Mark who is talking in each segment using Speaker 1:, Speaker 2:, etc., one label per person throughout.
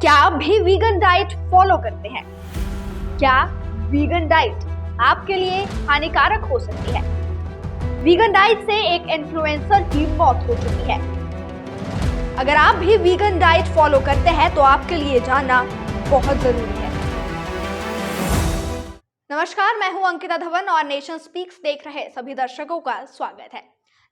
Speaker 1: क्या आप भी वीगन डाइट फॉलो करते हैं? क्या वीगन डाइट आपके लिए हानिकारक हो सकती है? वीगन डाइट से एक इन्फ्लुएंसर की मौत हो चुकी है। अगर आप भी वीगन डाइट फॉलो करते हैं तो आपके लिए जानना बहुत जरूरी है। नमस्कार, मैं हूं अंकिता धवन और नेशन स्पीक्स देख रहे सभी दर्शकों का स्वागत है।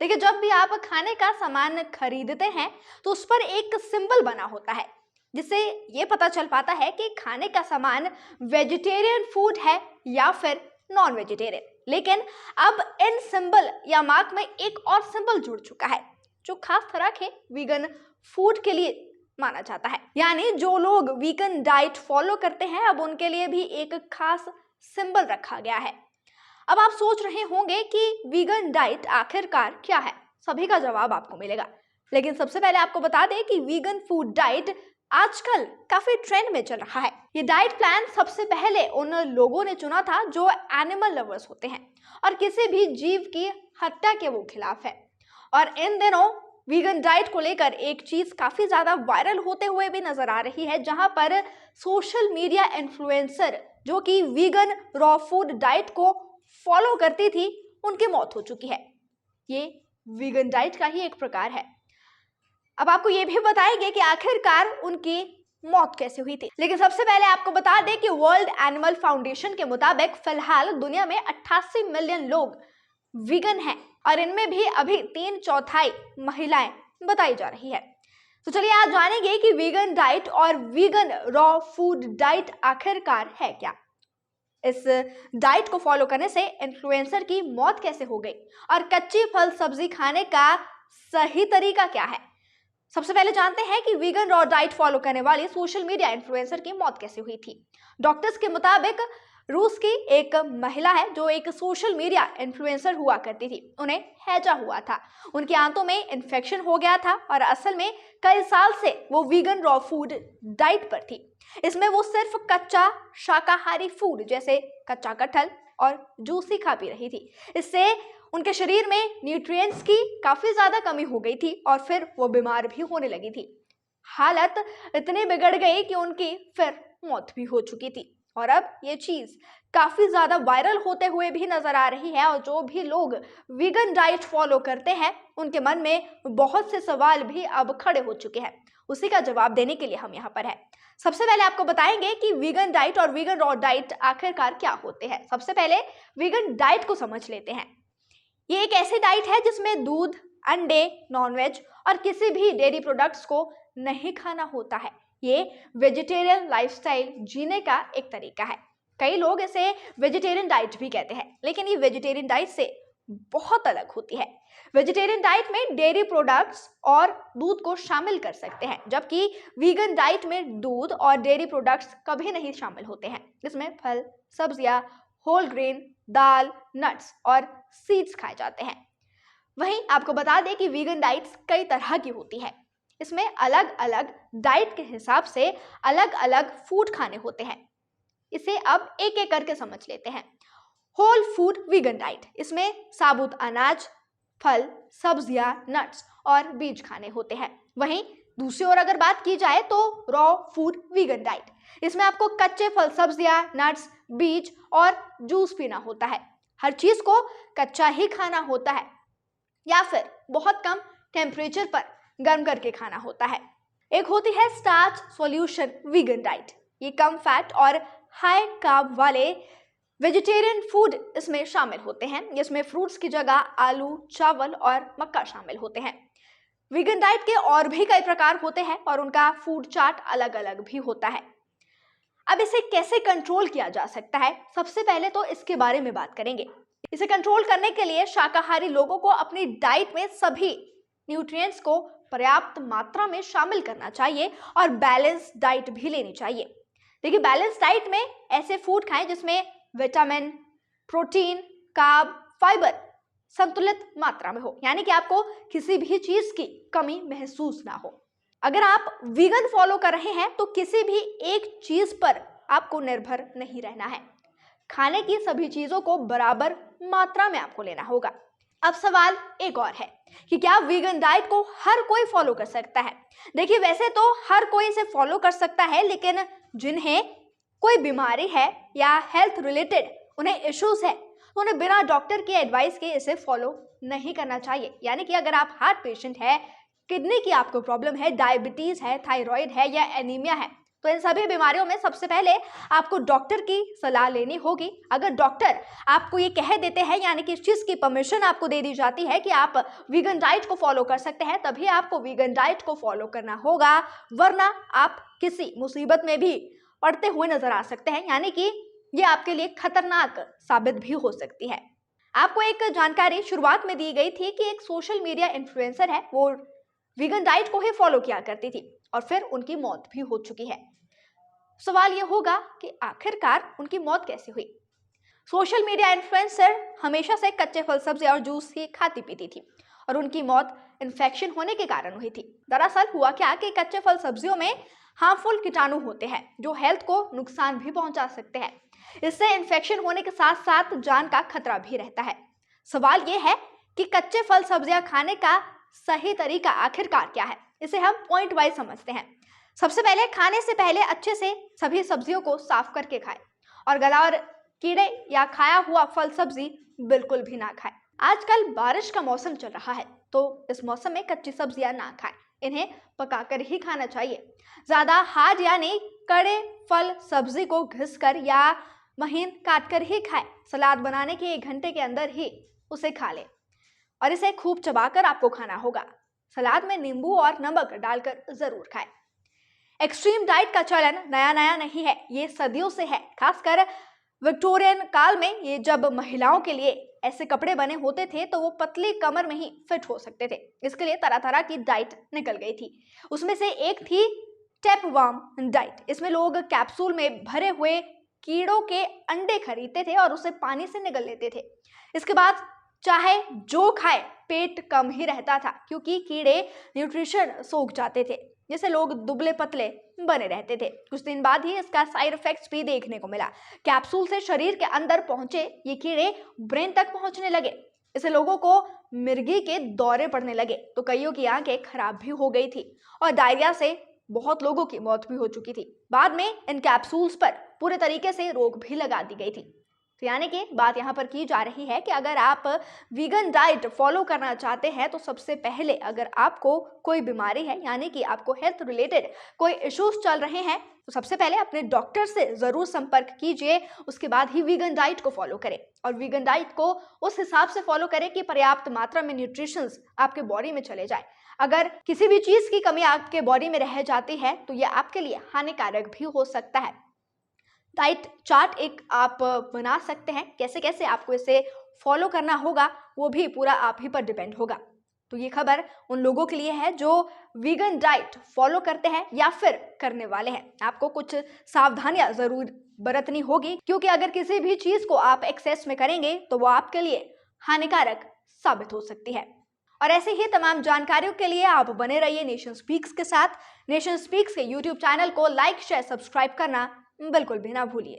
Speaker 1: देखिए, जब भी आप खाने का सामान खरीदते हैं तो उस पर एक सिंबल बना होता है जिससे ये पता चल पाता है कि खाने का सामान वेजिटेरियन फूड है या फिर नॉन वेजिटेरियन। लेकिन अब इन सिंबल या मार्क में एक और सिंबल जुड़ चुका है जो खास तरह के वीगन फूड के लिए माना जाता है। यानी जो लोग वीगन डाइट फॉलो करते हैं अब उनके लिए भी एक खास सिंबल रखा गया है। अब आप सोच रहे होंगे कि वीगन डाइट आखिरकार क्या है। सभी का जवाब आपको मिलेगा, लेकिन सबसे पहले आपको बता दें कि वीगन फूड डाइट आजकल काफी ट्रेंड में चल रहा है। ये डाइट प्लान सबसे पहले उन लोगों ने चुना था जो एनिमल लवर्स होते हैं और किसी भी जीव की हत्या के वो खिलाफ है। और इन दिनों वीगन डाइट को लेकर एक चीज काफी ज्यादा वायरल होते हुए भी नजर आ रही है, जहां पर सोशल मीडिया इन्फ्लुएंसर जो कि वीगन रॉ फूड डाइट को फॉलो करती थी उनकी मौत हो चुकी है। ये वीगन डाइट का ही एक प्रकार है। अब आपको ये भी बताएंगे कि आखिरकार उनकी मौत कैसे हुई थी, लेकिन सबसे पहले आपको बता दें कि वर्ल्ड एनिमल फाउंडेशन के मुताबिक फिलहाल दुनिया में 88 मिलियन लोग वीगन हैं और इनमें भी अभी 3/4 महिलाएं बताई जा रही है। तो चलिए आज जानेंगे कि वीगन डाइट और वीगन रॉ फूड डाइट आखिरकार है क्या। इस डाइट को फॉलो करने से इन्फ्लुएंसर की मौत कैसे हो गई और कच्ची फल सब्जी खाने का सही तरीका क्या है। सबसे पहले जानते हैं कि वीगन रॉ डाइट फॉलो करने वाली सोशल मीडिया इन्फ्लुएंसर की मौत कैसे हुई थी। डॉक्टर्स के मुताबिक रूस की एक महिला है जो एक सोशल मीडिया इन्फ्लुएंसर हुआ करती थी। उन्हें हैजा हुआ था, उनकी आंतों में इन्फेक्शन हो गया था और असल में कई साल से वो वीगन रॉ फूड डाइट पर थी। इसमें वो सिर्फ कच्चा शाकाहारी फूड जैसे कच्चा कटहल और जूस ही खा पी रही थी। इससे उनके शरीर में न्यूट्रिएंट्स की काफी ज्यादा कमी हो गई थी और फिर वो बीमार भी होने लगी थी। हालत इतनी बिगड़ गई कि उनकी फिर मौत भी हो चुकी थी और अब ये चीज काफी ज्यादा वायरल होते हुए भी नजर आ रही है और जो भी लोग वीगन डाइट फॉलो करते हैं उनके मन में बहुत से सवाल भी अब खड़े हो चुके हैं। उसी का जवाब देने के लिए हम यहाँ पर है। सबसे पहले आपको बताएंगे कि वीगन डाइट और वीगन रॉ डाइट आखिरकार क्या होते हैं। सबसे पहले वीगन डाइट को समझ लेते हैं। ये एक ऐसी डाइट है जिसमें दूध, अंडे, नॉनवेज और किसी भी डेयरी प्रोडक्ट्स को नहीं खाना होता है। ये वेजिटेरियन लाइफस्टाइल जीने का एक तरीका है। कई लोग इसे वेजिटेरियन डाइट भी कहते हैं, लेकिन ये वेजिटेरियन डाइट से बहुत अलग होती है। वेजिटेरियन डाइट में डेयरी प्रोडक्ट्स और दूध को शामिल कर सकते हैं, जबकि वीगन डाइट में दूध और डेयरी प्रोडक्ट्स कभी नहीं शामिल होते हैं। इसमें फल, सब्जियां, होल ग्रेन, दाल, नट्स और सीड्स खाए जाते हैं। वहीं आपको बता दें कि वीगन डाइट्स कई तरह की होती है। इसमें अलग अलग डाइट के हिसाब से अलग अलग फूड खाने होते हैं। इसे अब एक एक करके समझ लेते हैं। होल फूड वीगन डाइट, इसमें साबुत अनाज, फल, सब्जियां, नट्स और बीज खाने होते हैं। वहीं दूसरी ओर अगर बात की जाए तो रॉ फूड वीगन डाइट, इसमें आपको कच्चे फल, सब्जियां, नट्स, बीज और जूस पीना होता है। हर चीज को कच्चा ही खाना होता है या फिर बहुत कम टेम्परेचर पर गर्म करके खाना होता है। एक होती है स्टार्च सॉल्यूशन वीगन डाइट। ये कम फैट और हाई कार्ब वाले वेजिटेरियन फूड इसमें शामिल होते हैं। इसमें फ्रूट्स की जगह आलू, चावल और मक्का शामिल होते हैं। वीगन डाइट के और भी कई प्रकार होते हैं और उनका फूड चार्ट अलग अलग भी होता है। अब इसे कैसे कंट्रोल किया जा सकता है, सबसे पहले तो इसके बारे में बात करेंगे। इसे कंट्रोल करने के लिए शाकाहारी लोगों को अपनी डाइट में सभी न्यूट्रिएंट्स को पर्याप्त मात्रा में शामिल करना चाहिए और बैलेंस डाइट भी लेनी चाहिए। देखिए, बैलेंस डाइट में ऐसे फूड खाएं जिसमें विटामिन, प्रोटीन, कार्ब, फाइबर संतुलित मात्रा में हो, यानी कि आपको किसी भी चीज की कमी महसूस ना हो। अगर आप वीगन फॉलो कर रहे हैं तो किसी भी एक चीज पर आपको निर्भर नहीं रहना है। खाने की सभी चीजों को बराबर मात्रा में आपको लेना होगा। अब सवाल एक और है कि क्या वीगन डाइट को हर कोई फॉलो कर सकता है। देखिए, वैसे तो हर कोई इसे फॉलो कर सकता है, लेकिन जिन्हें कोई बीमारी है या हेल्थ रिलेटेड उन्हें इश्यूज है, तो उन्हें बिना डॉक्टर की एडवाइस के इसे फॉलो नहीं करना चाहिए। यानी कि अगर आप हार्ट पेशेंट है, किडनी की आपको प्रॉब्लम है, डायबिटीज है, थायराइड है या एनीमिया है, तो इन सभी बीमारियों में सबसे पहले आपको डॉक्टर की सलाह लेनी होगी। अगर डॉक्टर आपको ये कह देते हैं, यानी कि इस चीज की परमिशन आपको दे दी जाती है कि आप वीगन डाइट को फॉलो कर सकते हैं, तभी आपको वीगन डाइट को फॉलो करना होगा, वरना आप किसी मुसीबत में भी पड़ते हुए नजर आ सकते हैं। यानी कि ये आपके लिए खतरनाक साबित भी हो सकती है। आपको एक जानकारी शुरुआत में दी गई थी कि एक सोशल मीडिया इन्फ्लुएंसर है, वो वीगन डाइट को ही फॉलो किया करती थी और फिर उनकी मौत भी हो चुकी है। सवाल यह होगा कि आखिरकार उनकी मौत कैसे हुई। सोशल मीडिया इन्फ्लुएंसर हमेशा से कच्चे फल, सब्जी और जूस ही खाती पीती थी और उनकी मौत इन्फेक्शन होने के कारण हुई थी। दरअसल हुआ क्या कि कच्चे फल सब्जियों में हार्मफुल कीटाणु होते हैं जो हेल्थ को नुकसान भी पहुंचा सकते हैं। इससे इन्फेक्शन होने के साथ साथ जान का खतरा भी रहता है। सवाल यह है कि कच्चे फल सब्जियां खाने का सही तरीका आखिरकार क्या है। इसे हम पॉइंट वाइज समझते हैं। सबसे पहले, खाने से पहले अच्छे से सभी सब्जियों को साफ करके खाएं और गला और कीड़े या खाया हुआ फल सब्जी बिल्कुल भी ना खाएं। आजकल बारिश का मौसम चल रहा है, तो इस मौसम में कच्ची सब्जियां ना खाएं, इन्हें पकाकर ही खाना चाहिए। ज्यादा हार्ड यानी कड़े फल सब्जी को घिसकर या महीन काटकर ही खाएं। सलाद बनाने के 1 घंटे के अंदर ही उसे खा लें और इसे खूब चबाकर आपको खाना होगा। सलाद में नींबू और नमक डालकर जरूर खाएं। एक्सट्रीम डाइट का चलन नया नहीं है, ये सदियों से है। खासकर विक्टोरियन काल में ये जब महिलाओं के लिए ऐसे कपड़े बने होते थे तो वो पतली कमर में ही फिट हो सकते थे। इसके लिए तरह तरह की डाइट निकल गई थी। उसमें से एक थी टेपवर्म डाइट। इसमें लोग कैप्सूल में भरे हुए कीड़ों के अंडे खरीदते थे और उसे पानी से निगल लेते थे। इसके बाद चाहे जो खाए, पेट कम ही रहता था क्योंकि कीड़े न्यूट्रिशन सोख जाते थे, जिससे लोग दुबले पतले बने रहते थे। कुछ दिन बाद ही इसका साइड इफेक्ट्स भी देखने को मिला। कैप्सूल से शरीर के अंदर पहुंचे ये कीड़े ब्रेन तक पहुंचने लगे। इससे लोगों को मिर्गी के दौरे पड़ने लगे, तो कईयों की आंखें खराब भी हो गई थी और डायरिया से बहुत लोगों की मौत भी हो चुकी थी। बाद में इन कैप्सूल्स पर पूरे तरीके से रोक भी लगा दी गई थी। तो यानी कि बात यहाँ पर की जा रही है कि अगर आप वीगन डाइट फॉलो करना चाहते हैं तो सबसे पहले, अगर आपको कोई बीमारी है, यानी कि आपको हेल्थ रिलेटेड कोई इश्यूज चल रहे हैं, तो सबसे पहले अपने डॉक्टर से जरूर संपर्क कीजिए। उसके बाद ही वीगन डाइट को फॉलो करें और वीगन डाइट को उस हिसाब से फॉलो करें कि पर्याप्त मात्रा में न्यूट्रिशंस आपके बॉडी में चले जाए। अगर किसी भी चीज की कमी आपके बॉडी में रह जाती है तो यह आपके लिए हानिकारक भी हो सकता है। डाइट चार्ट एक आप बना सकते हैं। कैसे कैसे आपको इसे फॉलो करना होगा वो भी पूरा आप ही पर डिपेंड होगा। तो ये खबर उन लोगों के लिए है जो वीगन डाइट फॉलो करते हैं या फिर करने वाले हैं। आपको कुछ सावधानियां जरूर बरतनी होगी, क्योंकि अगर किसी भी चीज को आप एक्सेस में करेंगे तो वो आपके लिए हानिकारक साबित हो सकती है। और ऐसे ही तमाम जानकारियों के लिए आप बने रहिए नेशन स्पीक्स के साथ। नेशन स्पीक्स के यूट्यूब चैनल को लाइक, शेयर, सब्सक्राइब करना बिल्कुल भी ना भूलिए।